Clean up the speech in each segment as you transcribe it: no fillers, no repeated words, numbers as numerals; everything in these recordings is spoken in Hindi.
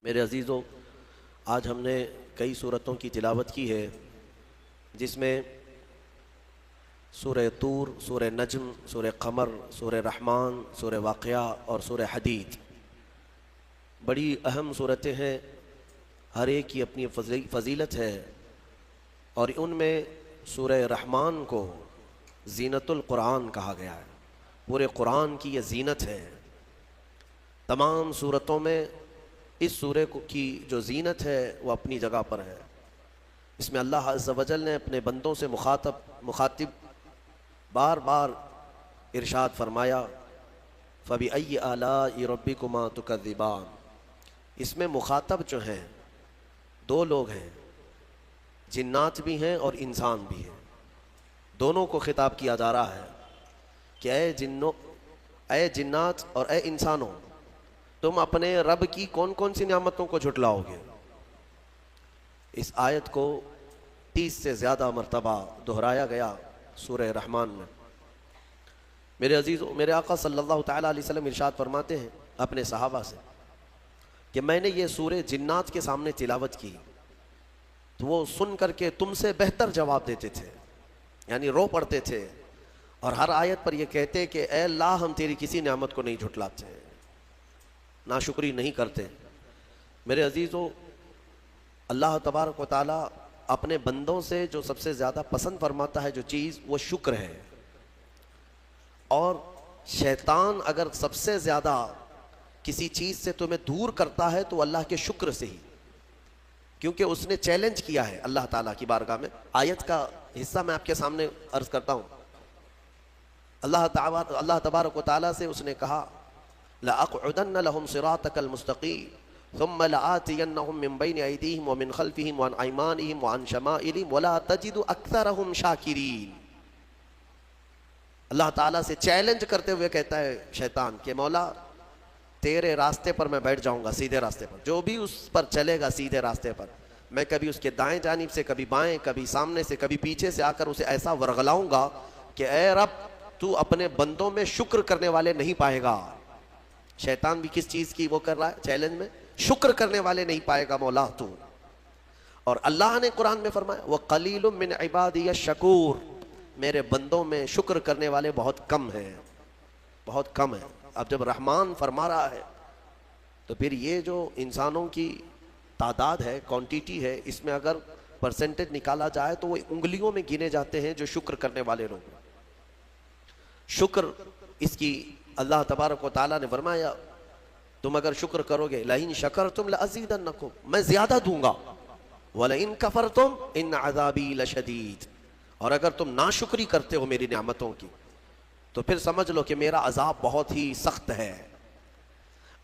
मेरे अजीज़ों, आज हमने कई सूरतों की तिलावत की है, जिसमें सूरह तूर, सूरह नज्म, सूरह क़मर, सूरह रहमान, सूरह वाक़िया और सूरह हदीद बड़ी अहम सूरतें हैं। हर एक की अपनी फ़जीलत है और उनमें सूरह रहमान को ज़ीनतुल क़ुरान कहा गया है। पूरे क़ुरान की ये ज़ीनत है। तमाम सूरतों में इस सूरे की जो ज़ीनत है वो अपनी जगह पर है। इसमें अल्लाह अज़्ज़ व जल ने अपने बंदों से मुखातिब बार बार इरशाद फरमाया, फ़बी आलाई रब्बिकुमा तुकज़्ज़िबान। इसमें मुखातब जो हैं दो लोग हैं, जिन्नात भी हैं और इंसान भी हैं। दोनों को खिताब किया जा रहा है कि ऐ जिन्नात और ऐ इंसानों, तुम अपने रब की कौन कौन सी नियामतों को झुटलाओगे। इस आयत को 30 से ज़्यादा मरतबा दोहराया गया सूरह रहमान में। मेरे अजीज़ों, मेरे आका सल्लल्लाहु तआला अलैहि वसल्लम इरशाद फरमाते हैं अपने सहाबा से कि मैंने ये सूरह जिन्नात के सामने तिलावत की तो वो सुन करके तुमसे बेहतर जवाब देते थे, यानी रो पड़ते थे और हर आयत पर ये कहते कि ऐ अल्लाह, हम तेरी किसी नियामत को नहीं झुटलाते, नाशुक्री नहीं करते। मेरे अजीज़ों, अल्लाह तबारक व तआला अपने बंदों से जो सबसे ज़्यादा पसंद फरमाता है जो चीज़, वो शुक्र है। और शैतान अगर सबसे ज़्यादा किसी चीज़ से तुम्हें दूर करता है तो अल्लाह के शुक्र से ही, क्योंकि उसने चैलेंज किया है अल्लाह ताला की बारगाह में। आयत का हिस्सा मैं आपके सामने अर्ज करता हूँ। अल्लाह तबारक व तआला से उसने कहा, लअक़उदन्न लहुम सिरातकल मुस्तक़ीम सुम्मा लआतियन्नहुम मिन बैनि अयदीहिम व मिन खल्फिहिम व अन अयमानिहिम व अन शमाइलिहिम व ला तजिदु अक्सरहुम शाकिरीन। अल्लाह ताला से चैलेंज करते हुए कहता है शैतान कि मौला, तेरे रास्ते पर मैं बैठ जाऊंगा, सीधे रास्ते पर। जो भी उस पर चलेगा सीधे रास्ते पर, मैं कभी उसके दाएं जानिब से, कभी बाएं, कभी सामने से, कभी पीछे से आकर उसे ऐसा वरगलाऊंगा कि ऐ रब, तू अपने बंदों में शुक्र करने वाले नहीं पाएगा। शैतान भी किस चीज़ की वो कर रहा है चैलेंज में, शुक्र करने वाले नहीं पाएगा मौला तू। और अल्लाह ने कुरान में फरमाया, वह कलीलुम मिन इबादिय शकूर, मेरे बंदों में शुक्र करने वाले बहुत कम हैं, बहुत कम है। अब जब रहमान फरमा रहा है तो फिर ये जो इंसानों की तादाद है, क्वांटिटी है, इसमें अगर परसेंटेज निकाला जाए तो वो उंगलियों में गिने जाते हैं जो शुक्र करने वाले लोग। शुक्र इसकी अल्लाह तबारक व तआला ने फरमाया, तुम अगर शुक्र करोगे, लइन शकरतुम लअज़ीदन्नकुम, मैं ज्यादा दूंगा, वलइन कफरतुम इन अज़ाबी लशदीद, और अगर तुम नाशुक्री करते हो मेरी नियामतों की तो फिर समझ लो कि मेरा अजाब बहुत ही सख्त है।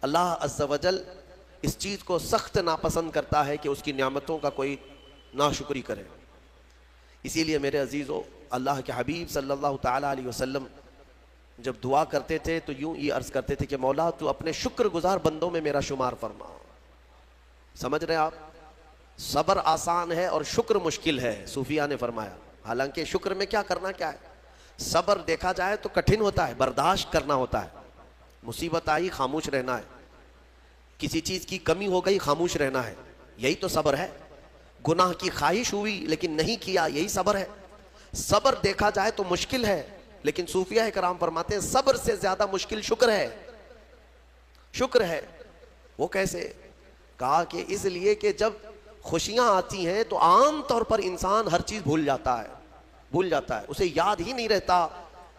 अल्लाह अज़्ज़ व जल इस चीज़ को सख्त नापसंद करता है कि उसकी नियामतों का कोई नाशुक्री करे। इसीलिए मेरे अजीज़ों, अल्लाह के हबीब सल्लल्लाहु तआला अलैहि वसल्लम जब दुआ करते थे तो यूं ये अर्ज़ करते थे कि मौला, तू अपने शुक्रगुजार बंदों में मेरा शुमार फरमा। समझ रहे आप, सब्र आसान है और शुक्र मुश्किल है, सूफिया ने फरमाया। हालांकि शुक्र में क्या करना क्या है, सब्र देखा जाए तो कठिन होता है, बर्दाश्त करना होता है। मुसीबत आई, खामोश रहना है। किसी चीज़ की कमी हो गई, खामोश रहना है, यही तो सब्र है। गुनाह की ख्वाहिश हुई लेकिन नहीं किया, यही सब्र है। सब्र देखा जाए तो मुश्किल है, लेकिन सूफिया कराम फरमाते हैं सब्र से ज्यादा मुश्किल शुक्र है। शुक्र है वो कैसे? कहा कि इसलिए कि जब खुशियां आती हैं तो आम तौर पर इंसान हर चीज भूल जाता है, उसे याद ही नहीं रहता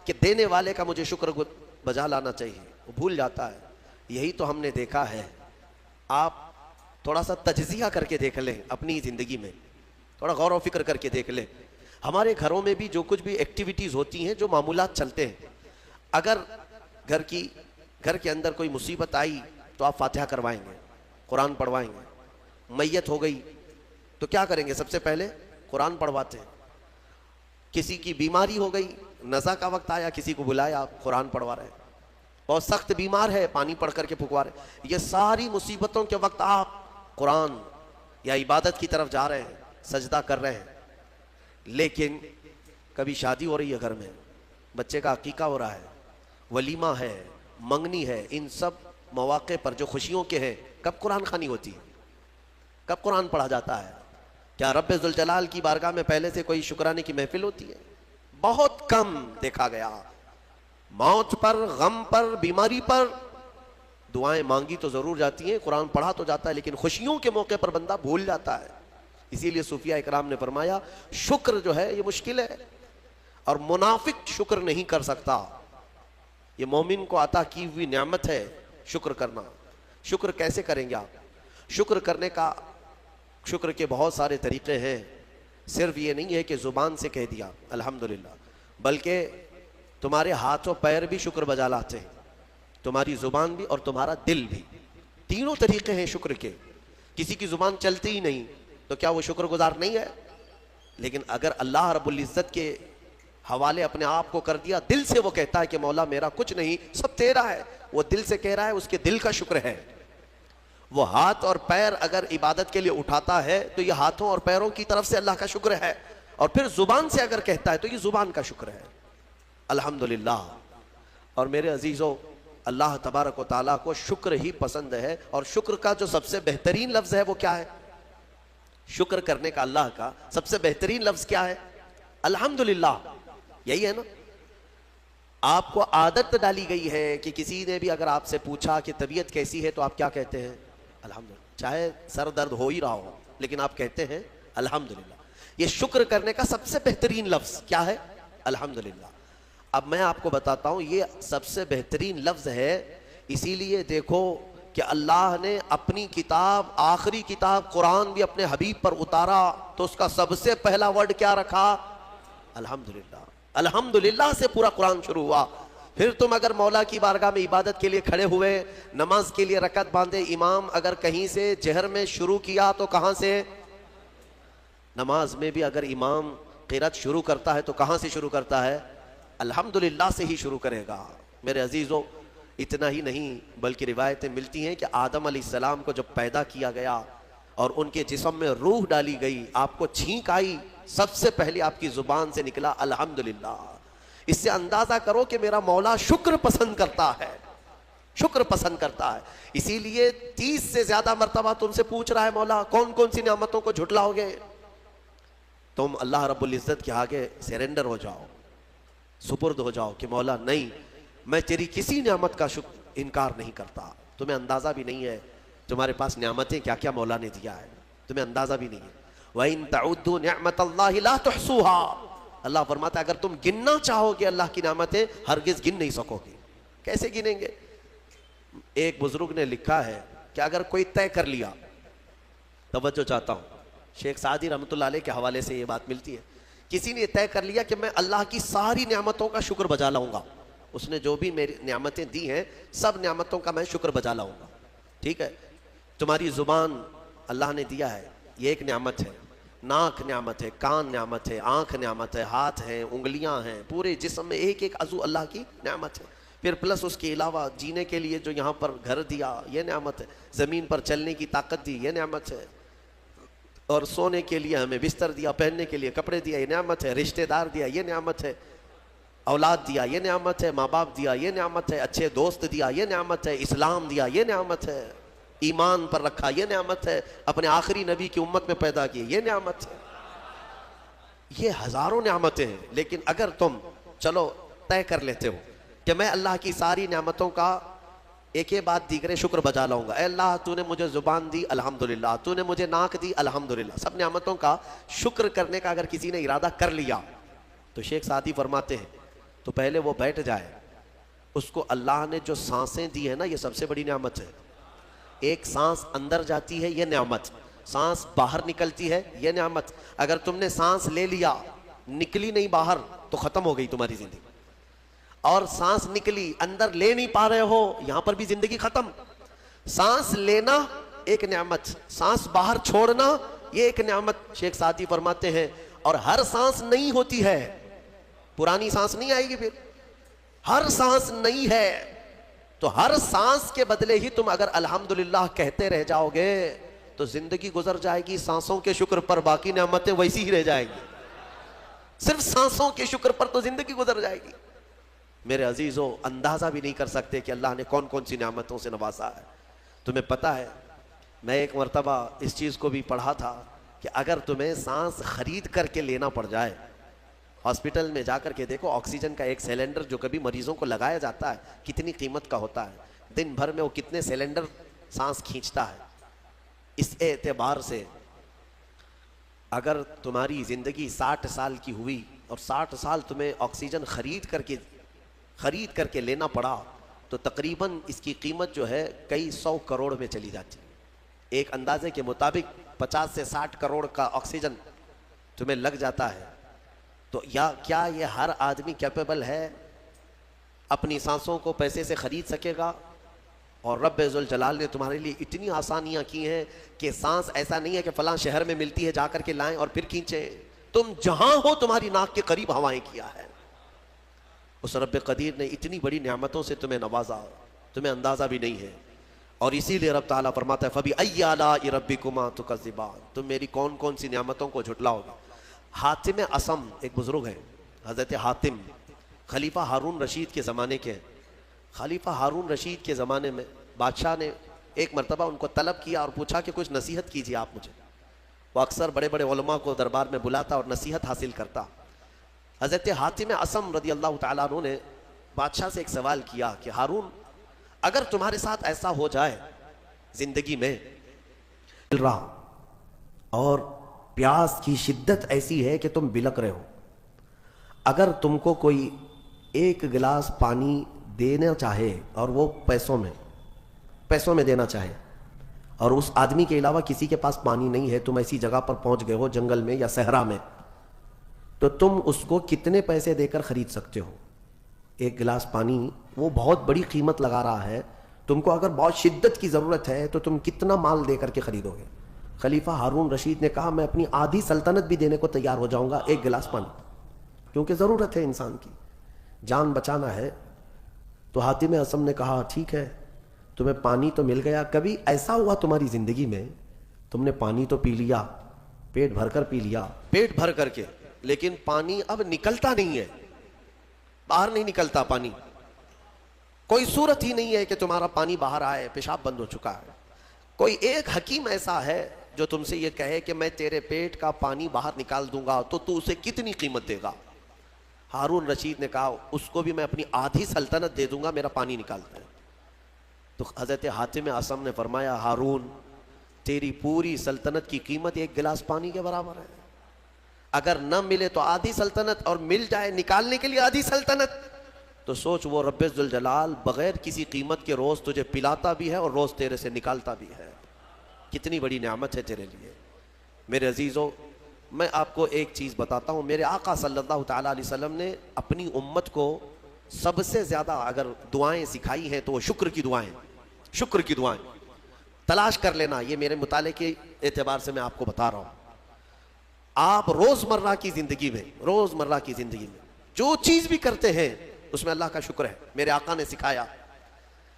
कि देने वाले का मुझे शुक्र बजा लाना चाहिए, वो भूल जाता है। यही तो हमने देखा है। आप थोड़ा सा तज्जिया करके देख लें अपनी ज़िंदगी में, थोड़ा गौर व फिक्र करके देख लें। हमारे घरों में भी जो कुछ भी एक्टिविटीज़ होती हैं, जो मामूलात चलते हैं, अगर घर के अंदर कोई मुसीबत आई तो आप फातिहा करवाएंगे, कुरान पढ़वाएंगे। मैयत हो गई तो क्या करेंगे? सबसे पहले कुरान पढ़वाते हैं। किसी की बीमारी हो गई, नज़ा का वक्त आया, किसी को बुलाया, कुरान पढ़वा रहे हैं। बहुत सख्त बीमार है, पानी पढ़ करके फुकवा रहे। ये सारी मुसीबतों के वक्त आप कुरान या इबादत की तरफ जा रहे हैं, सजदा कर रहे हैं। लेकिन कभी शादी हो रही है, घर में बच्चे का अकीका हो रहा है, वलीमा है, मंगनी है, इन सब मौके पर जो खुशियों के हैं, कब कुरान खानी होती है? कब कुरान पढ़ा जाता है? क्या रब्बे जुल जलाल की बारगाह में पहले से कोई शुक्राने की महफिल होती है? बहुत कम देखा गया। मौत पर, गम पर, बीमारी पर दुआएं मांगी तो जरूर जाती हैं, कुरान पढ़ा तो जाता है, लेकिन खुशियों के मौके पर बंदा भूल जाता है। इसीलिए सूफिया इकराम ने फरमाया शुक्र जो है ये मुश्किल है, और मुनाफिक शुक्र नहीं कर सकता। ये मोमिन को अता की हुई नेमत है शुक्र करना। शुक्र कैसे करेंगे आप? शुक्र करने का, शुक्र के बहुत सारे तरीके हैं। सिर्फ ये नहीं है कि जुबान से कह दिया अल्हम्दुलिल्लाह, बल्कि तुम्हारे हाथों पैर भी शुक्र बजा लाते हैं, तुम्हारी जुबान भी और तुम्हारा दिल भी। तीनों तरीके हैं शुक्र के। किसी की जुबान चलती ही नहीं तो क्या वो शुक्रगुजार नहीं है? लेकिन अगर अल्लाह रब्बुल इज्जत के हवाले अपने आप को कर दिया, दिल से वो कहता है कि मौला मेरा कुछ नहीं, सब तेरा है, वो दिल से कह रहा है, उसके दिल का शुक्र है। वो हाथ और पैर अगर इबादत के लिए उठाता है तो ये हाथों और पैरों की तरफ से अल्लाह का शुक्र है, और फिर जुबान से अगर कहता है तो ये जुबान का शुक्र है, अल्हम्दुलिल्लाह। और मेरे अजीजों, अल्लाह तबारक व तआला को शुक्र ही पसंद है, और शुक्र का जो सबसे बेहतरीन लफ्ज है वो क्या है? शुक्र करने का अल्लाह का सबसे बेहतरीन लफ्ज क्या है? अल्हम्दुलिल्लाह। यही है ना। आपको आदत डाली गई है कि किसी ने भी अगर आपसे पूछा कि तबीयत कैसी है तो आप क्या कहते हैं? अल्हम्दुलिल्लाह। चाहे सर दर्द हो ही रहा हो लेकिन आप कहते हैं अल्हम्दुलिल्लाह। ये शुक्र करने का सबसे बेहतरीन लफ्ज क्या है? अल्हम्दुलिल्लाह। अब मैं आपको बताता हूं ये सबसे बेहतरीन लफ्ज है, इसीलिए देखो कि अल्लाह ने अपनी किताब, आखिरी किताब कुरान भी अपने हबीब पर उतारा तो उसका सबसे पहला वर्ड क्या रखा? अल्हम्दुलिल्लाह। अल्हम्दुलिल्लाह से पूरा कुरान शुरू हुआ। फिर तुम अगर मौला की बारगाह में इबादत के लिए खड़े हुए, नमाज के लिए रकत बांधे, इमाम अगर कहीं से जहर में शुरू किया तो कहां से? नमाज में भी अगर इमाम क़िरात शुरू करता है तो कहां से शुरू करता है? अल्हम्दुलिल्लाह से ही शुरू करेगा। मेरे अजीजों, इतना ही नहीं बल्कि रिवायतें मिलती हैं कि आदम अलैहिस्सलाम को जब पैदा किया गया और उनके जिस्म में रूह डाली गई, आपको छींक आई, सबसे पहले आपकी जुबान से निकला अल्हम्दुलिल्लाह। इससे अंदाजा करो कि मेरा मौला शुक्र पसंद करता है, शुक्र पसंद करता है। इसीलिए 30 से ज्यादा मर्तबा तुमसे पूछ रहा है मौला कौन कौन सी नेमतों को झुटलाओगे? तुम अल्लाह रब्बुल इज्जत के आगे सरेंडर हो जाओ, सुपुर्द हो जाओ कि मौला नहीं, मैं तेरी किसी नेमत का शुक्र इनकार नहीं करता। तुम्हें अंदाजा भी नहीं है तुम्हारे पास नेमतें क्या क्या मौला ने दिया है, तुम्हें अंदाजा भी नहीं है। वइन तउद्दू निअमतल्लाहि ला तुहसूहा, अल्लाह फरमाता है अगर तुम गिनना चाहोगे अल्लाह की नेमतें हरगिज गिन नहीं सकोगे। कैसे गिनेंगे? एक बुजुर्ग ने लिखा है कि अगर कोई तय कर लिया, तवज्जो चाहता हूं, शेख सादी रहमतुल्लाह अलैह के हवाले से ये बात मिलती है, किसी ने तय कर लिया कि मैं अल्लाह की सारी नेमतों का शुक्र बजा लाऊंगा, उसने जो भी मेरी नेमतें दी हैं सब नेमतों का मैं शुक्र बजा लाऊंगा। ठीक है, तुम्हारी जुबान अल्लाह ने दिया है, ये एक नेमत है, नाक नेमत है, कान नेमत है, आंख नेमत है, हाथ हैं, उंगलियां हैं, पूरे जिस्म में एक एक अज़ू अल्लाह की नेमत है। फिर प्लस उसके अलावा जीने के लिए जो यहाँ पर घर दिया ये नेमत है, ज़मीन पर चलने की ताकत दी ये नेमत है, और सोने के लिए हमें बिस्तर दिया, पहनने के लिए कपड़े दिया ये नेमत है, रिश्तेदार दिया ये नेमत है, औलाद दिया ये नेमत है, माँ बाप दिया ये नेमत है, अच्छे दोस्त दिया ये नेमत है, इस्लाम दिया ये नेमत है, ईमान पर रखा ये नेमत है, अपने आखिरी नबी की उम्मत में पैदा किए ये नेमत है। ये हजारों नेमतें हैं। लेकिन अगर तुम चलो तय कर लेते हो कि मैं अल्लाह की सारी नेमतों का एक एक बात दीगरे शुक्र बजा लाऊंगा, अल्लाह तूने मुझे जुबान दी अल्हम्दुलिल्लाह, तूने मुझे नाक दी अल्हम्दुलिल्लाह, सब नेमतों का शुक्र करने का अगर किसी ने इरादा कर लिया तो शेख सादी फरमाते हैं तो पहले वो बैठ जाए, उसको अल्लाह ने जो सांसें दी है ना ये सबसे बड़ी नेमत है। एक सांस अंदर जाती है ये नेमत, सांस बाहर निकलती है ये नेमत। अगर तुमने सांस ले लिया निकली नहीं बाहर तो खत्म हो गई तुम्हारी जिंदगी, और सांस निकली अंदर ले नहीं पा रहे हो यहां पर भी जिंदगी खत्म। सांस लेना एक नेमत, सांस बाहर छोड़ना ये एक नेमत। शेख सादी फरमाते हैं और हर सांस नहीं होती है, पुरानी सांस नहीं आएगी, फिर हर सांस नहीं है, तो हर सांस के बदले ही तुम अगर अल्हम्दुलिल्लाह कहते रह जाओगे तो जिंदगी गुजर जाएगी सांसों के शुक्र पर, बाकी नेमतें वैसी ही रह जाएगी। सिर्फ सांसों के शुक्र पर तो जिंदगी गुजर जाएगी। मेरे अजीजों, अंदाजा भी नहीं कर सकते कि अल्लाह ने कौन कौन सी नेमतों से नवाजा है। तुम्हें पता है मैं एक मर्तबा इस चीज़ को भी पढ़ा था कि अगर तुम्हें सांस खरीद करके लेना पड़ जाए, हॉस्पिटल में जाकर के देखो, ऑक्सीजन का एक सिलेंडर जो कभी मरीजों को लगाया जाता है कितनी कीमत का होता है, दिन भर में वो कितने सिलेंडर सांस खींचता है। इस एतबार से अगर तुम्हारी ज़िंदगी 60 साल की हुई और 60 साल तुम्हें ऑक्सीजन खरीद करके लेना पड़ा, तो तकरीबन इसकी कीमत जो है कई 100 करोड़ में चली जाती है। एक अंदाजे के मुताबिक 50 से 60 करोड़ का ऑक्सीजन तुम्हें लग जाता है। तो या क्या ये हर आदमी कैपेबल है अपनी सांसों को पैसे से खरीद सकेगा? और रब्बे जुल जलाल ने तुम्हारे लिए इतनी आसानियां की हैं कि सांस ऐसा नहीं है कि फलां शहर में मिलती है जाकर के लाएं और फिर खींचें। तुम जहां हो तुम्हारी नाक के करीब हवाएं किया है। उस रब्बे कदीर ने इतनी बड़ी नेमतों से तुम्हें नवाजा, तुम्हें अंदाजा भी नहीं है। और इसीलिए रब ताला फरमाता है फबी अय्यि आलाइ रब्बिकुमा तुकज़्ज़िबान, तुम मेरी कौन कौन सी नेमतों को झुटलाओगे। हातिम असम एक बुजुर्ग है, हज़रत हातिम खलीफा हारून रशीद के ज़माने के। खलीफा हारून रशीद के ज़माने में बादशाह ने एक मरतबा उनको तलब किया और पूछा कि कुछ नसीहत कीजिए आप मुझे। वो अक्सर बड़े बड़े उलमा को दरबार में बुलाता और नसीहत हासिल करता। हज़रत हातिम असम रदी अल्लाह तआला अन्हु ने बादशाह से एक सवाल किया कि हारून, अगर तुम्हारे साथ ऐसा हो जाए ज़िंदगी में मिल रहा और प्यास की शिद्दत ऐसी है कि तुम बिलक रहे हो, अगर तुमको कोई एक गिलास पानी देना चाहे और वो पैसों में देना चाहे और उस आदमी के अलावा किसी के पास पानी नहीं है, तुम ऐसी जगह पर पहुंच गए हो जंगल में या सहरा में, तो तुम उसको कितने पैसे देकर खरीद सकते हो? एक गिलास पानी वो बहुत बड़ी कीमत लगा रहा है, तुमको अगर बहुत शिद्दत की ज़रूरत है तो तुम कितना माल देकर के खरीदोगे? खलीफा हारून रशीद ने कहा मैं अपनी आधी सल्तनत भी देने को तैयार हो जाऊंगा एक गिलास पानी, क्योंकि ज़रूरत है इंसान की, जान बचाना है। तो हातिम असम ने कहा ठीक है, तुम्हें पानी तो मिल गया। कभी ऐसा हुआ तुम्हारी ज़िंदगी में तुमने पानी तो पी लिया, पेट भरकर पी लिया, पेट भर करके, लेकिन पानी अब निकलता नहीं है, बाहर नहीं निकलता पानी, कोई सूरत ही नहीं है कि तुम्हारा पानी बाहर आए, पेशाब बंद हो चुका है। कोई एक हकीम ऐसा है जो तुमसे ये कहे कि मैं तेरे पेट का पानी बाहर निकाल दूंगा, तो तू उसे कितनी कीमत देगा? हारून रशीद ने कहा उसको भी मैं अपनी आधी सल्तनत दे दूंगा, मेरा पानी निकालता है। तो हज़रत हातिम असम ने फरमाया हारून, तेरी पूरी सल्तनत की कीमत एक गिलास पानी के बराबर है। अगर न मिले तो आधी सल्तनत और मिल जाए निकालने के लिए आधी सल्तनत, तो सोच वो रब्बे जुल जलाल बगैर किसी कीमत के रोज़ तुझे पिलाता भी है और रोज़ तेरे से निकालता भी है। कितनी बड़ी नेमत है तेरे लिए। मेरे अजीज़ों, मैं आपको एक चीज़ बताता हूँ, मेरे आका सल्लल्लाहु तआला अलैहि वसल्लम ने अपनी उम्मत को सबसे ज़्यादा अगर दुआएं सिखाई हैं तो वो शुक्र की दुआएं तलाश कर लेना। ये मेरे मुताले के एतबार से मैं आपको बता रहा हूँ। आप रोज़मर्रा की ज़िंदगी में जो चीज़ भी करते हैं उसमें अल्लाह का शुक्र है। मेरे आका ने सिखाया,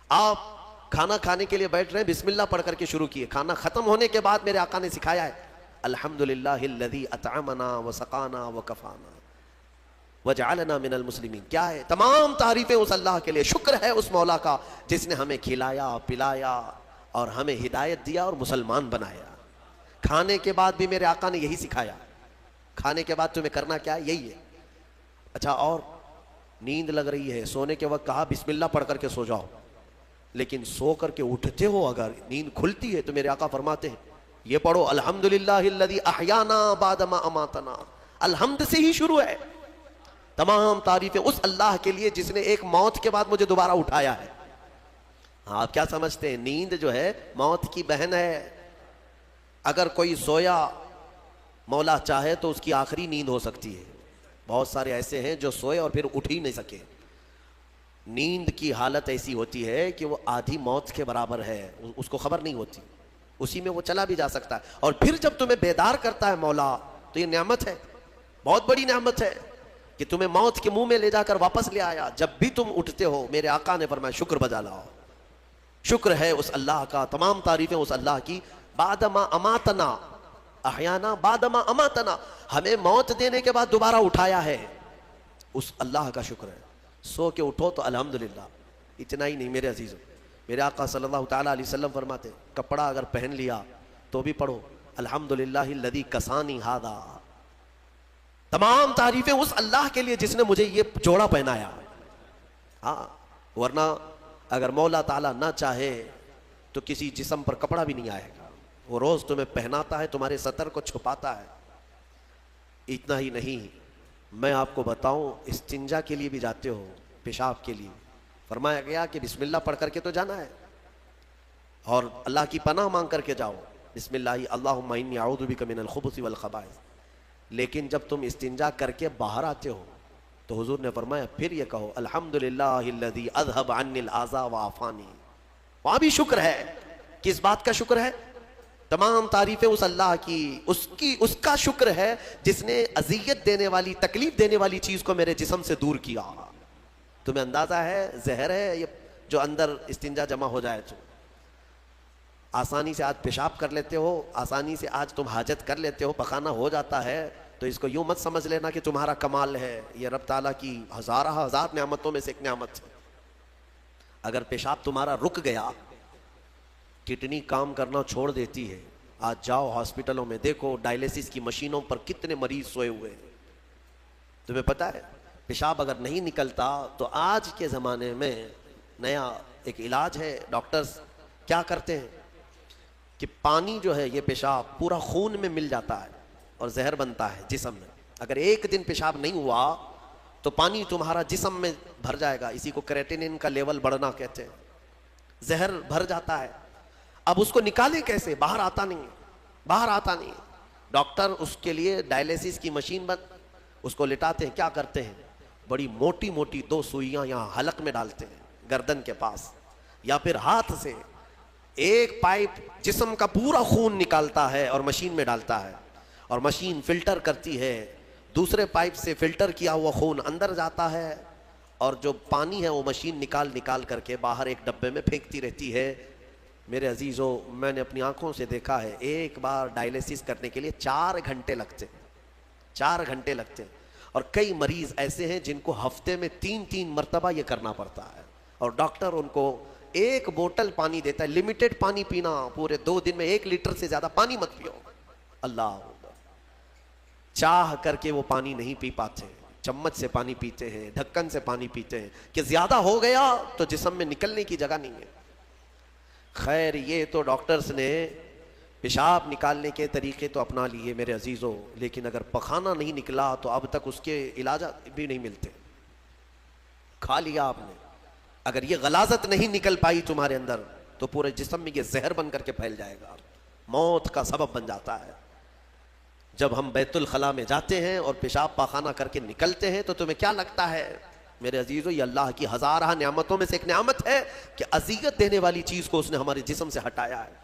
आप खाना खाने के लिए बैठ रहे हैं, बिस्मिल्लाह पढ़ करके शुरू किए, खाना ख़त्म होने के बाद मेरे आका ने सिखाया है अल्हम्दुलिल्लाहिल्लज़ी अतअमना व सक़ाना व कफ़ाना व जअलना मिनल मुस्लिमीन। क्या है? तमाम तारीफ़ें उस अल्लाह के लिए, शुक्र है उस मौला का जिसने हमें खिलाया पिलाया और हमें हिदायत दिया और मुसलमान बनाया। खाने के बाद भी मेरे आका ने यही सिखाया, खाने के बाद तुम्हें करना क्या है, यही है। अच्छा, और नींद लग रही है, सोने के वक्त कहा बिस्मिल्लाह पढ़ करके सो जाओ, लेकिन सो करके उठते हो अगर नींद खुलती है तो मेरे आका फरमाते हैं ये पढ़ो अल्हम्दुलिल्लाहिल्लज़ी अहयाना बादमा अमातना। अल्हम्द से ही शुरू है, तमाम तारीफें उस अल्लाह के लिए जिसने एक मौत के बाद मुझे दोबारा उठाया है। आप क्या समझते हैं, नींद जो है मौत की बहन है। अगर कोई सोया मौला चाहे तो उसकी आखिरी नींद हो सकती है। बहुत सारे ऐसे हैं जो सोए और फिर उठ ही नहीं सके। नींद की हालत ऐसी होती है कि वो आधी मौत के बराबर है, उसको खबर नहीं होती, उसी में वो चला भी जा सकता है। और फिर जब तुम्हें बेदार करता है मौला तो ये नेमत है, बहुत बड़ी नेमत है कि तुम्हें मौत के मुंह में ले जाकर वापस ले आया। जब भी तुम उठते हो मेरे आका ने फरमाया शुक्र बजा लाओ। शुक्र है उस अल्लाह का, तमाम तारीफें उस अल्लाह की। बादमा अमातना अहयाना बादमा अमातना, हमें मौत देने के बाद दोबारा उठाया है, उस अल्लाह का शुक्र है। सो के उठो तो अल्हम्दुलिल्लाह। इतना ही नहीं मेरे अजीजों, मेरे आका सल्लल्लाहु ताला अलैहि वसल्लम फरमाते कपड़ा अगर पहन लिया तो भी पढ़ो अल्हम्दुलिल्लाहिल्लज़ी कसानी हादा, तमाम तारीफें उस अल्लाह के लिए जिसने मुझे ये जोड़ा पहनाया। हाँ, वरना अगर मौला ताला ना चाहे तो किसी जिस्म पर कपड़ा भी नहीं आएगा। वो रोज तुम्हें पहनाता है, तुम्हारे सतर को छुपाता है। इतना ही नहीं, मैं आपको बताऊं, इस्तिंजा के लिए भी जाते हो, पेशाब के लिए फरमाया गया कि बिस्मिल्लाह पढ़ करके तो जाना है और अल्लाह की पनाह मांग करके जाओ, बिस्मिल्लाह अल्लाहुम्मा इन्नी अऊज़ु बिका मिनल खुबुसी वल खबाइस। लेकिन जब तुम इस्तिंजा करके बाहर आते हो तो हुजूर ने फरमाया फिर ये कहो अल्हम्दुलिल्लाहिल्लज़ी अज़हब अन्निल आज़ा व आफ़ानी। वहां भी शुक्र है। किस बात का शुक्र है? तमाम तारीफें उस अल्लाह की, उसका शुक्र है जिसने अजियत देने वाली, तकलीफ देने वाली चीज को मेरे जिस्म से दूर किया। तुम्हें अंदाजा है जहर है ये जो अंदर इस्तिंजा जमा हो जाए तो आसानी से आज पेशाब कर लेते हो, आसानी से आज तुम हाजत कर लेते हो, पखाना हो जाता है, तो इसको यूं मत समझ लेना कि तुम्हारा कमाल है। ये रब ताला की हजार नेमतों में से एक नेमत है। अगर पेशाब तुम्हारा रुक गया, किडनी काम करना छोड़ देती है, आज जाओ हॉस्पिटलों में देखो डायलिसिस की मशीनों पर कितने मरीज सोए हुए हैं। तुम्हें पता है पेशाब अगर नहीं निकलता तो आज के ज़माने में नया एक इलाज है। डॉक्टर्स क्या करते हैं कि पानी जो है ये पेशाब पूरा खून में मिल जाता है और जहर बनता है जिस्म में। अगर एक दिन पेशाब नहीं हुआ तो पानी तुम्हारा जिस्म में भर जाएगा। इसी को क्रेटिनिन का लेवल बढ़ना कहते हैं। जहर भर जाता है। अब उसको निकाले कैसे? बाहर आता नहीं, बाहर आता नहीं। डॉक्टर उसके लिए डायलिसिस की मशीन बंद, उसको लिटाते हैं। क्या करते हैं? बड़ी मोटी मोटी 2 सुइयां यहाँ हलक में डालते हैं गर्दन के पास, या फिर हाथ से एक पाइप जिस्म का पूरा खून निकालता है और मशीन में डालता है, और मशीन फिल्टर करती है। दूसरे पाइप से फिल्टर किया हुआ खून अंदर जाता है और जो पानी है वो मशीन निकाल निकाल करके बाहर एक डब्बे में फेंकती रहती है। मेरे अजीज़ों, मैंने अपनी आंखों से देखा है, एक बार डायलिसिस करने के लिए 4 घंटे लगते हैं, 4 घंटे लगते हैं। और कई मरीज ऐसे हैं जिनको हफ्ते में 3-3 मरतबा ये करना पड़ता है, और डॉक्टर उनको 1 बोतल पानी देता है। लिमिटेड पानी पीना, पूरे 2 दिन में 1 लीटर से ज्यादा पानी मत पियो। अल्लाह, चाह करके वो पानी नहीं पी पाते, चम्मच से पानी पीते हैं, ढक्कन से पानी पीते हैं कि ज्यादा हो गया तो जिस्म में निकलने की जगह नहीं है। खैर, ये तो डॉक्टर्स ने पेशाब निकालने के तरीके तो अपना लिए मेरे अजीज़ों, लेकिन अगर पखाना नहीं निकला तो अब तक उसके इलाज भी नहीं मिलते। खा लिया आपने, अगर ये गलाजत नहीं निकल पाई तुम्हारे अंदर तो पूरे जिस्म में ये जहर बन करके फैल जाएगा, मौत का सबब बन जाता है। जब हम बैतुल खला में जाते हैं और पेशाब पाखाना करके निकलते हैं तो तुम्हें क्या लगता है मेरे अजीज़ों? ये अल्लाह की हज़ारा नेमतों में से एक नेमत है कि अज़ियत देने वाली चीज़ को उसने हमारे जिस्म से हटाया है।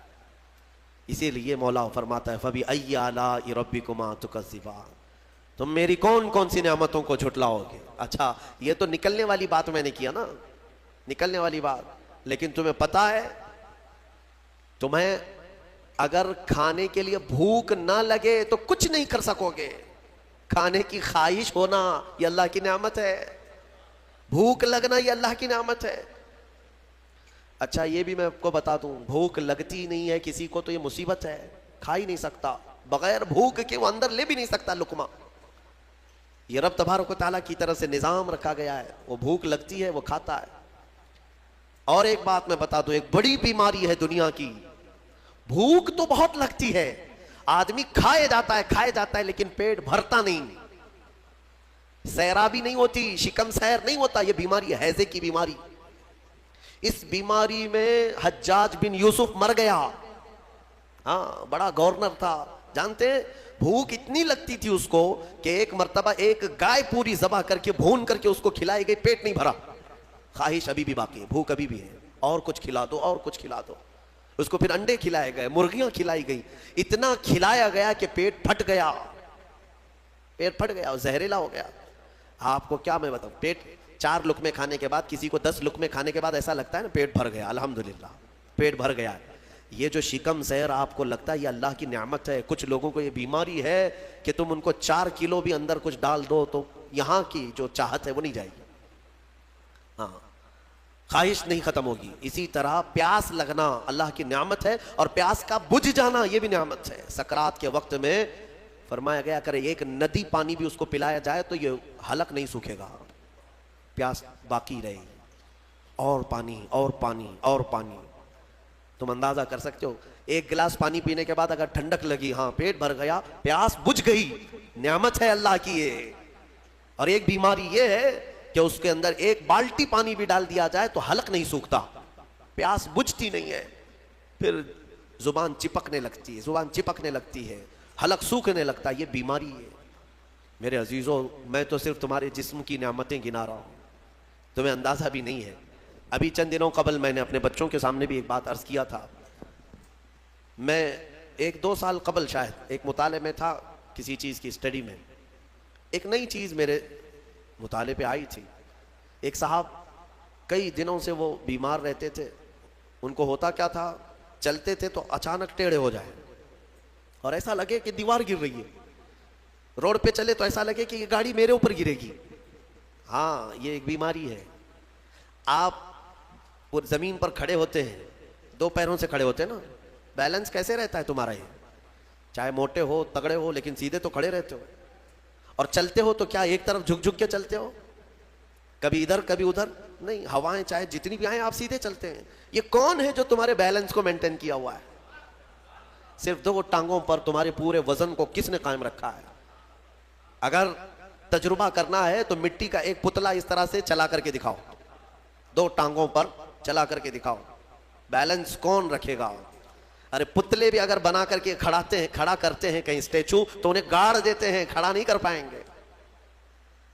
इसीलिए मौला फरमाता है फबी अय्यि आलाइ रब्बिकुमा तुकज़्ज़िबान, तुम मेरी कौन कौन सी नेमतों को झुटलाओगे। अच्छा, ये तो निकलने वाली बात मैंने किया ना, निकलने वाली बात। लेकिन तुम्हें पता है, तुम्हें अगर खाने के लिए भूख ना लगे तो कुछ नहीं कर सकोगे। खाने की ख्वाहिश होना ये अल्लाह की नेमत है, भूख लगना ये अल्लाह की नेमत है। अच्छा, ये भी मैं आपको बता दूं, भूख लगती नहीं है किसी को तो ये मुसीबत है, खा ही नहीं सकता, बगैर भूख के वो अंदर ले भी नहीं सकता लुकमा। ये रब तबारक व तआला की तरफ से निजाम रखा गया है, वो भूख लगती है वो खाता है। और एक बात मैं बता दूं, एक बड़ी बीमारी है दुनिया की, भूख तो बहुत लगती है, आदमी खाए जाता है लेकिन पेट भरता नहीं, सैराबी नहीं होती, शिकम सैर नहीं होता। ये बीमारी है हैजे की बीमारी। इस बीमारी में हज्जाज बिन यूसुफ मर गया। हाँ, बड़ा गवर्नर था, जानते हैं, भूख इतनी लगती थी उसको कि एक मर्तबा एक गाय पूरी ज़बह करके भून करके उसको खिलाई गई, पेट नहीं भरा, ख्वाहिश अभी भी बाकी है, भूख अभी भी है, और कुछ खिला दो, और कुछ खिला दो। उसको फिर अंडे खिलाए गए, मुर्गियां खिलाई गई, इतना खिलाया गया कि पेट फट गया, पेट फट गया और जहरीला हो गया। आपको क्या मैं बताऊं, पेट 4 लुकमे खाने के बाद, किसी को 10 लुकमे खाने के बाद ऐसा लगता है ना पेट भर गया, अल्हम्दुलिल्लाह पेट भर गया। ये जो शिकम सैर आपको लगता है ये अल्लाह की नेमत है। कुछ लोगों को ये बीमारी है कि तुम उनको 4 किलो भी अंदर कुछ डाल दो तो यहाँ की जो चाहत है वो नहीं जाएगी। हाँ, ख्वाहिश नहीं खत्म होगी। इसी तरह प्यास लगना अल्लाह की नियामत है और प्यास का बुझ जाना ये भी नियामत है। सकरात के वक्त में फरमाया गया करे एक नदी पानी भी उसको पिलाया जाए तो ये हलक नहीं सूखेगा, प्यास बाकी रहेगी, और पानी और पानी और पानी। तुम अंदाजा कर सकते हो, एक गिलास पानी पीने के बाद अगर ठंडक लगी, हाँ पेट भर गया, प्यास बुझ गई, नियामत है अल्लाह की ये। और एक बीमारी ये है कि उसके अंदर एक बाल्टी पानी भी डाल दिया जाए तो हलक नहीं सूखता, प्यास बुझती नहीं है, फिर जुबान चिपकने लगती है, जुबान चिपकने लगती है, हलक सूखने लगता है, ये बीमारी है। मेरे अजीजों, मैं तो सिर्फ तुम्हारे जिस्म की नियामतें गिना रहा हूं, तुम्हें अंदाजा भी नहीं है। अभी चंद दिनों कबल मैंने अपने बच्चों के सामने भी एक बात अर्ज किया था। मैं 1-2 साल कबल शायद एक मुताले में था, किसी चीज़ की स्टडी में, एक नई चीज़ मेरे मुताले पे आई थी। एक साहब कई दिनों से वो बीमार रहते थे, उनको होता क्या था, चलते थे तो अचानक टेढ़े हो जाए और ऐसा लगे कि दीवार गिर रही है, रोड पे चले तो ऐसा लगे कि ये गाड़ी मेरे ऊपर गिरेगी। हाँ, ये एक बीमारी है। आप वो जमीन पर खड़े होते हैं, 2 पैरों से खड़े होते हैं ना, बैलेंस कैसे रहता है तुम्हारा? ये चाहे मोटे हो तगड़े हो लेकिन सीधे तो खड़े रहते हो। और चलते हो तो क्या एक तरफ झुक झुक के चलते हो, कभी इधर कभी उधर नहीं, हवाएं चाहे जितनी भी आए आप सीधे चलते हैं। ये कौन है जो तुम्हारे बैलेंस को मेंटेन किया हुआ है? सिर्फ 2 टांगों पर तुम्हारे पूरे वजन को किसने कायम रखा है? अगर तजुर्बा करना है तो मिट्टी का एक पुतला इस तरह से चला करके दिखाओ, 2 टांगों पर चला करके दिखाओ, बैलेंस कौन रखेगा? अरे पुतले भी अगर बना करके खड़ा करते हैं कहीं स्टेचू, तो उन्हें गाड़ देते हैं, खड़ा नहीं कर पाएंगे।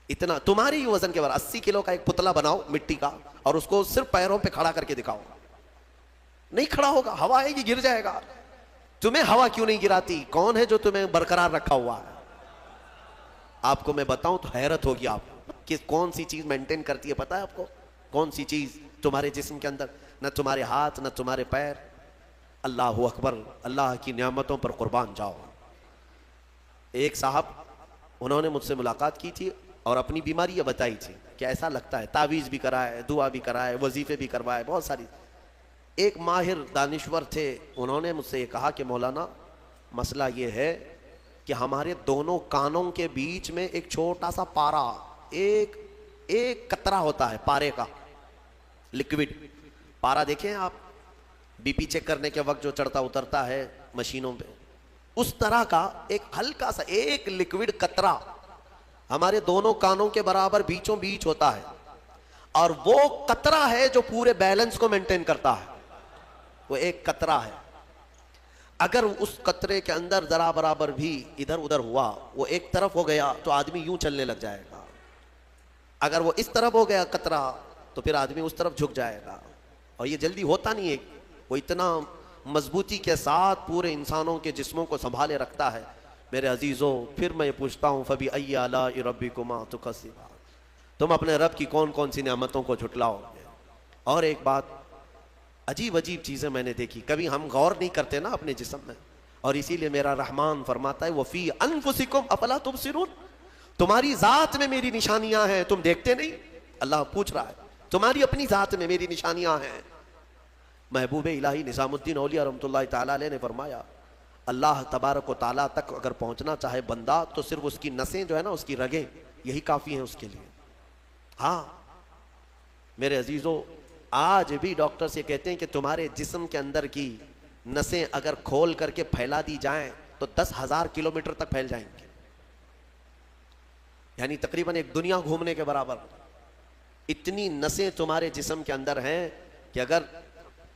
इतना तुम्हारी ही वजन के बारे 80 किलो का एक पुतला बनाओ मिट्टी का और उसको सिर्फ पैरों पे खड़ा करके दिखाओ, नहीं खड़ा होगा, हवा आएगी गिर जाएगा। तुम्हें हवा क्यों नहीं गिराती? कौन है जो तुम्हें बरकरार रखा हुआ है? आपको मैं बताऊं तो हैरत होगी आप कि कौन सी चीज मेंटेन करती है, पता है आपको? कौन सी चीज तुम्हारे जिस्म के अंदर? न तुम्हारे हाथ न तुम्हारे पैर। अल्लाहु अकबर, अल्लाह की नियामतों पर कुर्बान जाओ। एक साहब, उन्होंने मुझसे मुलाकात की थी और अपनी बीमारी ये बताई थी कि ऐसा लगता है, तावीज़ भी कराए, दुआ भी कराए, वजीफे भी करवाए, बहुत सारी। एक माहिर दानिश्वर थे, उन्होंने मुझसे ये कहा कि मौलाना मसला ये है कि हमारे दोनों कानों के बीच में एक छोटा सा पारा, एक कतरा होता है पारे का, लिक्विड पारा। देखें आप बीपी चेक करने के वक्त जो चढ़ता उतरता है मशीनों पे, उस तरह का एक हल्का सा एक लिक्विड कतरा हमारे दोनों कानों के बराबर बीचों बीच होता है, और वो कतरा है जो पूरे बैलेंस को मेंटेन करता है। वो एक कतरा है, अगर उस कतरे के अंदर जरा बराबर भी इधर उधर हुआ, वो एक तरफ हो गया तो आदमी यूं चलने लग जाएगा। अगर वो इस तरफ हो गया कतरा तो फिर आदमी उस तरफ झुक जाएगा। और ये जल्दी होता नहीं है, वो इतना मजबूती के साथ पूरे इंसानों के जिस्मों को संभाले रखता है। मेरे अजीज़ों, फिर मैं ये पूछता हूँ, फबी अय्यि आलाइ रब्बिकुमा तुकज़्ज़िबान, तुम अपने रब की कौन कौन सी नेमतों को झुटलाओगे? और एक बात, अजीब अजीब चीज़ें मैंने देखी, कभी हम गौर नहीं करते ना अपने जिस्म में, और इसीलिए मेरा रहमान फरमाता है, वफ़ी अनफुसिकुम अफला तुबसिरून, तुम्हारी ज़ात में मेरी निशानियाँ हैं, तुम देखते नहीं? अल्लाह पूछ रहा है, तुम्हारी अपनी ज़ात में मेरी निशानियाँ हैं। महबूब इलाही निज़ामुद्दीन औलिया रहमतुल्लाह ताला अलैह ने फरमाया, अल्लाह तबारक व ताला तक अगर पहुँचना चाहे बंदा, तो सिर्फ उसकी नसें जो है ना, उसकी रगें, यही काफ़ी हैं उसके लिए। हाँ मेरे अजीज़ों, आज भी डॉक्टर्स ये कहते हैं कि तुम्हारे जिस्म के अंदर की नसें अगर खोल करके फैला दी जाएं तो 10,000 किलोमीटर तक फैल जाएंगे, यानी तकरीबन एक दुनिया घूमने के बराबर। इतनी नसें तुम्हारे जिस्म के अंदर हैं कि अगर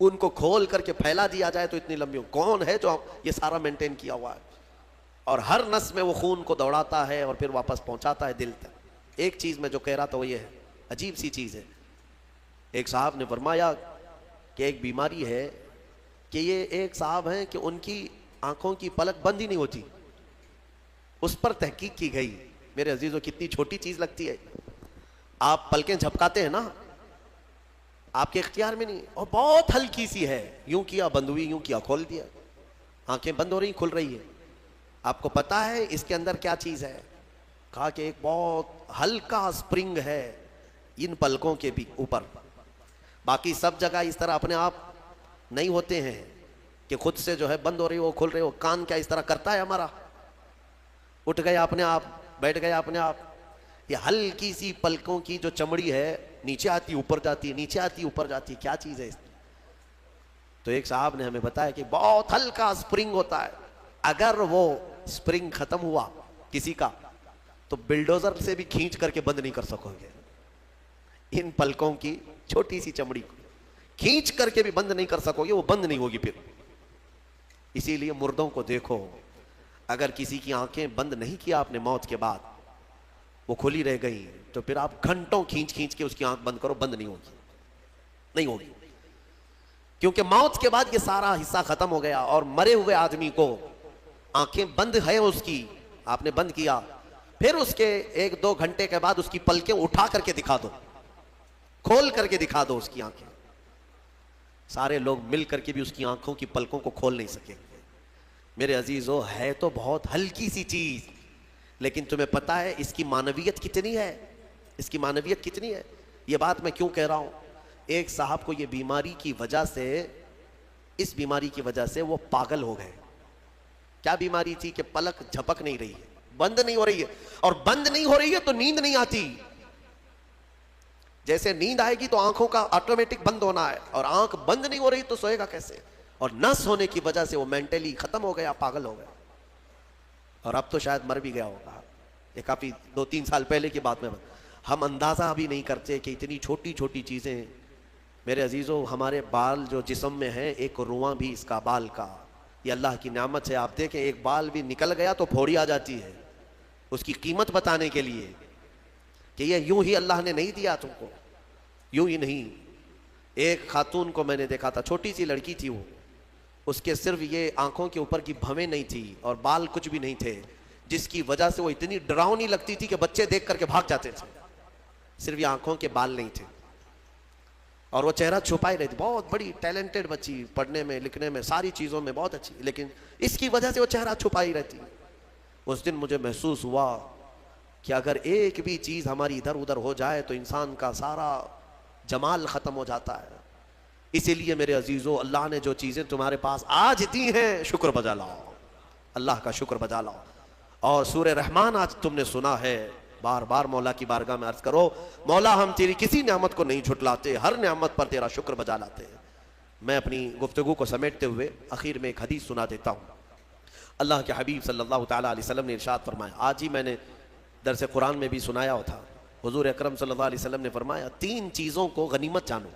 उनको खोल करके फैला दिया जाए तो इतनी लंबी। कौन है जो ये सारा मेंटेन किया हुआ है? और हर नस में वो खून को दौड़ाता है और फिर वापस पहुंचाता है दिल तक। एक चीज़ मैं जो कह रहा था वो ये है, अजीब सी चीज़ है। एक साहब ने फरमाया कि एक बीमारी है कि ये एक साहब हैं कि उनकी आंखों की पलक बंद ही नहीं होती। उस पर तहकीक की गई। मेरे अजीज़ों, कितनी छोटी चीज़ लगती है। आप पलकें झपकाते हैं ना, आपके इख्तियार में नहीं, और बहुत हल्की सी है, यूं किया बंद हुई, यूं किया खोल दिया, आंखें बंद हो रही खुल रही है। आपको पता है इसके अंदर क्या चीज़ है? कहा कि एक बहुत हल्का स्प्रिंग है इन पलकों के भी ऊपर। बाकी सब जगह इस तरह अपने आप नहीं होते हैं कि खुद से जो है बंद हो रही हो खुल रही हो। कान क्या इस तरह करता है हमारा, उठ गया अपने आप, बैठ गया अपने आप। ये हल्की सी पलकों की जो चमड़ी है नीचे आती ऊपर जाती है, नीचे आती ऊपर जाती है, क्या चीज है इसमें? तो एक साहब ने हमें बताया कि बहुत हल्का स्प्रिंग होता है, अगर वो स्प्रिंग खत्म हुआ किसी का तो बिल्डोजर से भी खींच करके बंद नहीं कर सकोगे। इन पलकों की छोटी सी चमड़ी को खींच करके भी बंद नहीं कर सकोगे, वो बंद नहीं होगी फिर। इसीलिए मुर्दों को देखो, अगर किसी की आंखें बंद नहीं किया आपने मौत के बाद, वो खुली रह गई, तो फिर आप घंटों खींच खींच के उसकी आंख बंद करो, बंद नहीं होगी, नहीं होगी। क्योंकि मौत के बाद ये सारा हिस्सा खत्म हो गया। और मरे हुए आदमी को आंखें बंद है उसकी, आपने बंद किया, फिर उसके 1-2 घंटे के बाद उसकी पलकें उठा करके दिखा दो, खोल करके दिखा दो उसकी आंखें। सारे लोग मिल करके भी उसकी आंखों की पलकों को खोल नहीं सकेंगे। मेरे अजीजों, है तो बहुत हल्की सी चीज, लेकिन तुम्हें पता है इसकी मानवियत कितनी है, इसकी मानवियत कितनी है। यह बात मैं क्यों कह रहा हूं, एक साहब को यह बीमारी की वजह से, इस बीमारी की वजह से वो पागल हो गए। क्या बीमारी थी कि पलक झपक नहीं रही है, बंद नहीं हो रही है, और बंद नहीं हो रही है तो नींद नहीं आती। जैसे नींद आएगी तो आंखों का ऑटोमेटिक बंद होना है, और आंख बंद नहीं हो रही तो सोएगा कैसे। और नस होने की वजह से वो मेंटली खत्म हो गया, पागल हो गया, और अब तो शायद मर भी गया होगा। ये काफी 2-3 साल पहले की बात में, हम अंदाजा भी नहीं करते कि इतनी छोटी छोटी चीजें। मेरे अजीजों, हमारे बाल जो जिस्म में है, एक रुआं भी इसका बाल का, ये अल्लाह की नेमत है। आप देखें, एक बाल भी निकल गया तो फोड़ी आ जाती है, उसकी कीमत बताने के लिए कि ये यूं ही अल्लाह ने नहीं दिया तुमको, यूं ही नहीं। एक खातून को मैंने देखा था, छोटी सी लड़की थी वो, उसके सिर्फ ये आंखों के ऊपर की भवें नहीं थी और बाल कुछ भी नहीं थे, जिसकी वजह से वो इतनी डरावनी लगती थी कि बच्चे देख करके भाग जाते थे। सिर्फ ये आंखों के बाल नहीं थे, और वो चेहरा छुपाई रहती। बहुत बड़ी टैलेंटेड बच्ची, पढ़ने में लिखने में सारी चीज़ों में बहुत अच्छी, लेकिन इसकी वजह से वो चेहरा छुपाई रहती। उस दिन मुझे महसूस हुआ कि अगर एक भी चीज़ हमारी इधर उधर हो जाए तो इंसान का सारा जमाल ख़त्म हो जाता है। इसीलिए मेरे अजीज़ों, अल्लाह ने जो चीज़ें तुम्हारे पास आज दी हैं, शुक्र बजा लाओ, अल्लाह का शुक्र बजा लाओ। और सूरह रहमान आज तुमने सुना है, बार बार मौला की बारगाह में अर्ज करो, मौला हम तेरी किसी नेमत को नहीं झुटलाते, हर नेमत पर तेरा शुक्र बजा लाते हैं। मैं अपनी गुफ्तगू को समेटते हुए आखिर में एक हदीस सुना देता हूँ। अल्लाह के हबीब सल्लल्लाहु तआला अलैहि वसल्लम ने इरशाद फरमाया, आज ही मैंने दरस कुरान में भी सुनाया था। हुजूर अकरम सल्लल्लाहु अलैहि वसल्लम ने फरमाया, 3 चीज़ों को गनीमत जानो,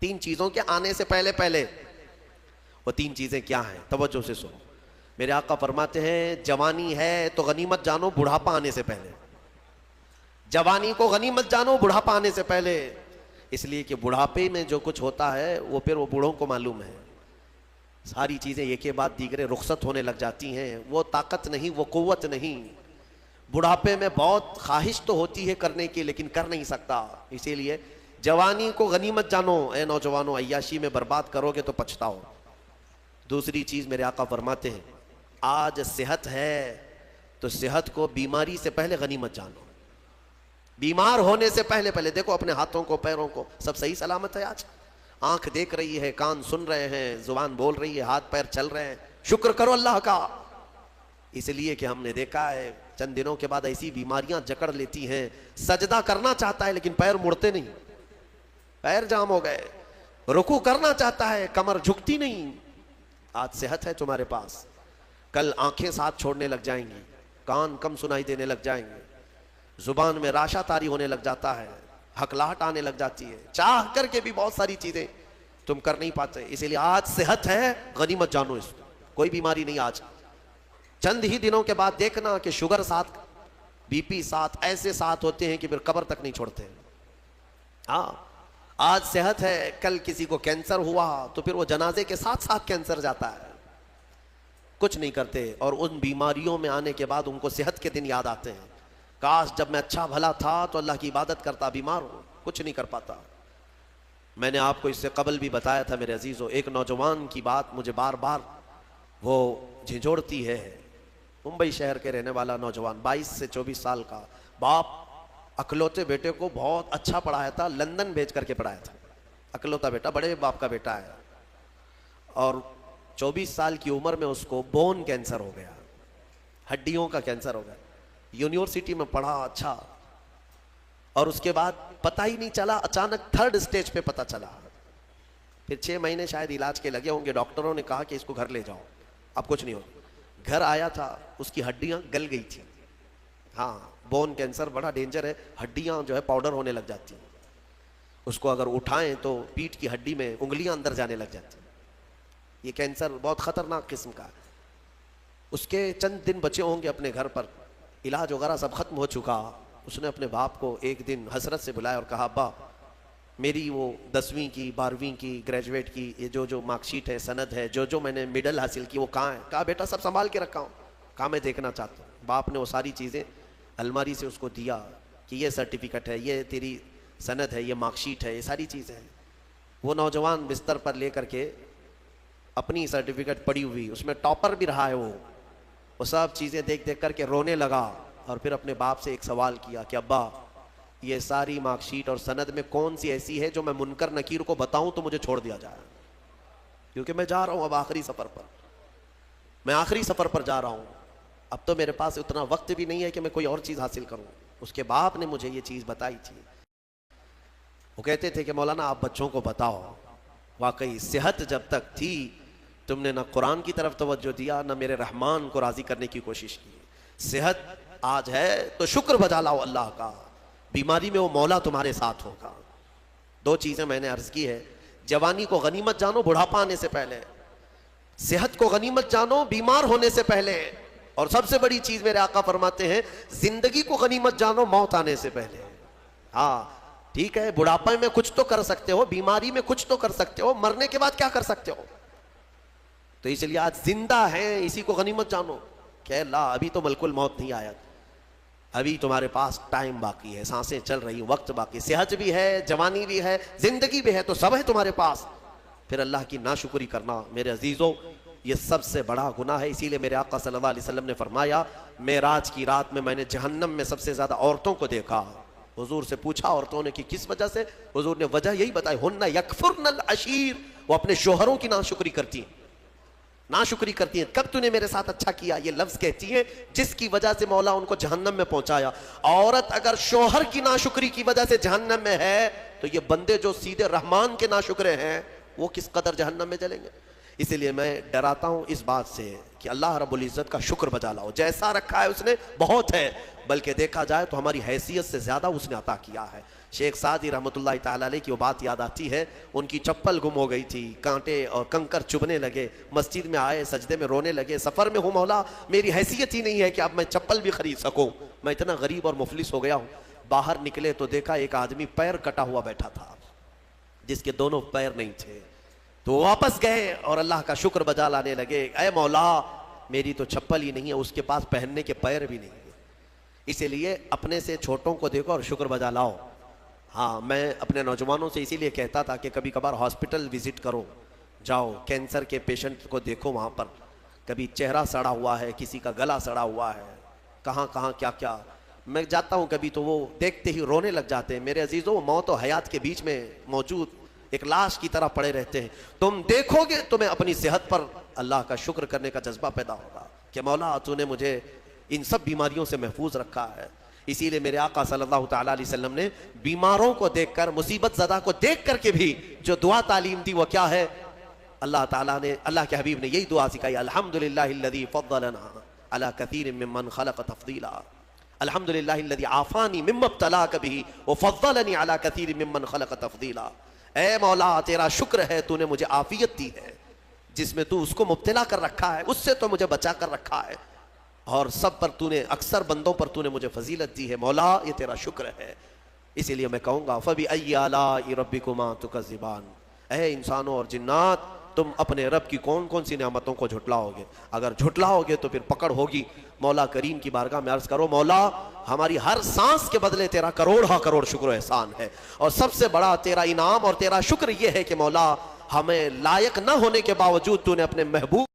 3 चीज़ों के आने से पहले पहले। वो 3 चीज़ें क्या हैं, तवज्जो से सुनो। मेरे आका फरमाते हैं, जवानी है तो गनीमत जानो बुढ़ापा आने से पहले। जवानी को गनीमत जानो बुढ़ापा आने से पहले, इसलिए कि बुढ़ापे में जो कुछ होता है वो फिर वो बूढ़ों को मालूम है। सारी चीज़ें एक के बाद दीगरे रुखसत होने लग जाती हैं, वो ताकत नहीं, वो कुव्वत नहीं। बुढ़ापे में बहुत ख्वाहिश तो होती है करने की, लेकिन कर नहीं सकता। इसीलिए जवानी को गनीमत जानो। ए नौजवानों, अय्याशी में बर्बाद करोगे तो पछताओ। दूसरी चीज़ मेरे आका फरमाते हैं, आज सेहत है तो सेहत को बीमारी से पहले गनीमत जानो। बीमार होने से पहले पहले देखो अपने हाथों को, पैरों को, सब सही सलामत है। आज आंख देख रही है, कान सुन रहे हैं, जुबान बोल रही है, हाथ पैर चल रहे हैं, शुक्र करो अल्लाह का। इसलिए कि हमने देखा है चंद दिनों के बाद ऐसी बीमारियां जकड़ लेती हैं, सजदा करना चाहता है लेकिन पैर मुड़ते नहीं, पैर जाम हो गए। रुकू करना चाहता है, कमर झुकती नहीं। आज सेहत है तुम्हारे पास, कल आंखें साथ छोड़ने लग जाएंगी, कान कम सुनाई देने लग जाएंगे, जुबान में राशा तारी होने लग जाता है, हकलाहट आने लग जाती है, चाह करके भी बहुत सारी चीजें तुम कर नहीं पाते। इसीलिए आज सेहत है, गनीमत जानो इसको, कोई बीमारी नहीं। आज चंद ही दिनों के बाद देखना कि शुगर साथ, बीपी साथ, ऐसे साथ होते हैं कि फिर कब्र तक नहीं छोड़ते। हाँ, आज सेहत है, कल किसी को कैंसर हुआ तो फिर वो जनाजे के साथ साथ कैंसर जाता है, कुछ नहीं करते। और उन बीमारियों में आने के बाद उनको सेहत के दिन याद आते हैं, काश जब मैं अच्छा भला था तो अल्लाह की इबादत करता, बीमार हूँ कुछ नहीं कर पाता। मैंने आपको इससे कबल भी बताया था मेरे अजीज़ों, एक नौजवान की बात मुझे बार बार वो झिझोड़ती है। मुंबई शहर के रहने वाला नौजवान, 22 से 24 साल का, बाप अकलौते बेटे को बहुत अच्छा पढ़ाया था, लंदन भेज करके पढ़ाया था, अकलौता बेटा, बड़े बाप का बेटा है, और 24 साल की उम्र में उसको बोन कैंसर हो गया, हड्डियों का कैंसर हो गया। यूनिवर्सिटी में पढ़ा अच्छा, और उसके बाद पता ही नहीं चला, अचानक 3rd स्टेज पे पता चला। फिर 6 महीने शायद इलाज के लगे होंगे, डॉक्टरों ने कहा कि इसको घर ले जाओ, अब कुछ नहीं होगा। घर आया था, उसकी हड्डियां गल गई थी। हाँ, बोन कैंसर बड़ा डेंजर है, हड्डियां जो है पाउडर होने लग जाती हैं, उसको अगर उठाएं तो पीठ की हड्डी में उंगलियां अंदर जाने लग जाती हैं। ये कैंसर बहुत खतरनाक किस्म का है। उसके चंद दिन बचे होंगे अपने घर पर, इलाज वगैरह सब खत्म हो चुका। उसने अपने बाप को एक दिन हसरत से बुलाया और कहा, अब्बा मेरी वो 10वीं की, 12वीं की, ग्रेजुएट की ये जो मार्कशीट है, सनद है, जो मैंने मिडल हासिल की वो कहाँ है? कहा बेटा सब संभाल के रखा हूँ। कहा मैं देखना चाहता हूँ। बाप ने वो सारी चीज़ें अलमारी से उसको दिया कि ये सर्टिफिकेट है, ये तेरी सनद है, ये मार्कशीट है, ये सारी चीज़ें हैं। वो नौजवान बिस्तर पर ले करके अपनी सर्टिफिकेट पड़ी हुई, उसमें टॉपर भी रहा है वो सब चीज़ें देख देख करके रोने लगा। और फिर अपने बाप से एक सवाल किया कि अब्बा ये सारी मार्कशीट और सनद में कौन सी ऐसी है जो मैं मुनकर नकीर को बताऊं तो मुझे छोड़ दिया जाए, क्योंकि मैं जा रहा हूं अब आखिरी सफर पर, मैं आखिरी सफर पर जा रहा हूं, अब तो मेरे पास उतना वक्त भी नहीं है कि मैं कोई और चीज हासिल करूं। उसके बाप ने मुझे ये चीज बताई थी। वो कहते थे कि मौलाना आप बच्चों को बताओ, वाकई सेहत जब तक थी तुमने ना कुरान की तरफ तवज्जो दिया, ना मेरे रहमान को राजी करने की कोशिश की। सेहत आज है तो शुक्र बजा लाओ अल्लाह का, बीमारी में वो मौला तुम्हारे साथ होगा। 2 चीजें मैंने अर्ज की है, जवानी को गनीमत जानो बुढ़ापा आने से पहले, सेहत को गनीमत जानो बीमार होने से पहले, और सबसे बड़ी चीज मेरे आका फरमाते हैं जिंदगी को गनीमत जानो मौत आने से पहले। हाँ ठीक है, बुढ़ापे में कुछ तो कर सकते हो, बीमारी में कुछ तो कर सकते हो, मरने के बाद क्या कर सकते हो? तो इसलिए आज जिंदा है इसी को गनीमत जानो कि अल्लाह अभी तो मलकुल मौत नहीं आया, अभी तुम्हारे पास टाइम बाकी है, सांसें चल रही, वक्त बाकी, सेहत भी है, जवानी भी है, जिंदगी भी है, तो सब है तुम्हारे पास। फिर अल्लाह की नाशुक्री करना मेरे अजीजों ये सबसे बड़ा गुनाह है। इसीलिए मेरे आका सल्लल्लाहु अलैहि वसल्लम ने फरमाया, मेराज की रात में मैंने जहन्नम में सबसे ज्यादा औरतों को देखा। हुजूर से पूछा औरतों ने कि किस वजह से? हुजूर ने वजह यही बताई, हुन्ना यकफुरनल अशीर, वो अपने शोहरों की नाशुक्री करती हैं, नाशुक्री करती हैं। कब तूने मेरे साथ अच्छा किया, ये लफ्ज कहती है जिसकी वजह से मौला उनको जहन्नम में पहुंचाया। औरत अगर शोहर की नाशुक्री की वजह से जहन्नम में है तो ये बंदे जो सीधे रहमान के नाशुक्रे हैं वो किस कदर जहन्नम में जलेंगे। इसीलिए मैं डराता हूं इस बात से कि अल्लाह रब्बुल इज्जत का शुक्र बजा लाओ, जैसा रखा है उसने बहुत है, बल्कि देखा जाए तो हमारी हैसियत से ज्यादा उसने अता किया है। शेख सादी रहमतुल्लाह ताला अलैह की वो बात याद आती है, उनकी चप्पल गुम हो गई थी, कांटे और कंकर चुभने लगे, मस्जिद में आए, सजदे में रोने लगे, सफर में हूँ मौला, मेरी हैसियत ही नहीं है कि अब मैं चप्पल भी खरीद सकूं, मैं इतना गरीब और मुफलिस हो गया हूँ। बाहर निकले तो देखा एक आदमी पैर कटा हुआ बैठा था, जिसके दोनों पैर नहीं थे। तो वापस गए और अल्लाह का शुक्र बजा लाने लगे, ऐ मौला मेरी तो चप्पल ही नहीं है, उसके पास पहनने के पैर भी नहीं है। इसीलिए अपने से छोटों को देखो और शुक्र बजा लाओ। हाँ, मैं अपने नौजवानों से इसीलिए कहता था कि कभी कभार हॉस्पिटल विजिट करो, जाओ कैंसर के पेशेंट को देखो, वहाँ पर कभी चेहरा सड़ा हुआ है, किसी का गला सड़ा हुआ है, कहाँ कहाँ क्या क्या। मैं जाता हूँ कभी तो वो देखते ही रोने लग जाते हैं। मेरे अजीजों, मौत और हयात के बीच में मौजूद एक लाश की तरह पड़े रहते हैं। तुम देखोगे तुम्हें अपनी सेहत पर अल्लाह का शुक्र करने का जज्बा पैदा होगा कि मौला तूने मुझे इन सब बीमारियों से महफूज रखा है। इसीलिए मेरे आका सल्लल्लाहु ताला अलैहि वसल्लम ने बीमारों को देखकर, मुसीबत ज़दा को देख करके भी जो दुआ तालीम दी वो क्या है? अल्लाह ताला ने, अल्लाह के हबीब ने यही दुआ सिखाई, अल्हम्दुलिल्लाहिल्लज़ी फ़द्दलना अला कसीरिम मिम्मन खलक़ तफ़दीला, अल्हम्दुलिल्लाहिल्लज़ी आफ़ानी मिम्मा इब्तलाक बिही व फ़द्दलनी अला कसीरिम मिम्मन खलक़ तफ़दीला। ऐ मौला तेरा शुक्र है, तूने मुझे आफियत दी है, जिसमें तू उसको मुब्तला कर रखा है उससे तो मुझे बचा कर रखा है, और सब पर तूने, अक्सर बंदों पर तूने मुझे फजीलत दी है। मौला ये तेरा शुक्र है। इसीलिए मैं कहूँगा फ़बी अय्यि आलाइ रब्बिकुमा तुकज़्ज़िबान, ऐ इंसानों और जिन्नात तुम अपने रब की कौन कौन सी नेमतों को झुटलाओगे? अगर झुटलाओगे तो फिर पकड़ होगी। मौला करीम की बारगाह में अर्ज़ करो, मौला हमारी हर सांस के बदले तेरा करोड़ करोड़ शुक्र एहसान है, और सबसे बड़ा तेरा इनाम और तेरा शुक्र यह है कि मौला हमें लायक न होने के बावजूद तूने अपने महबूब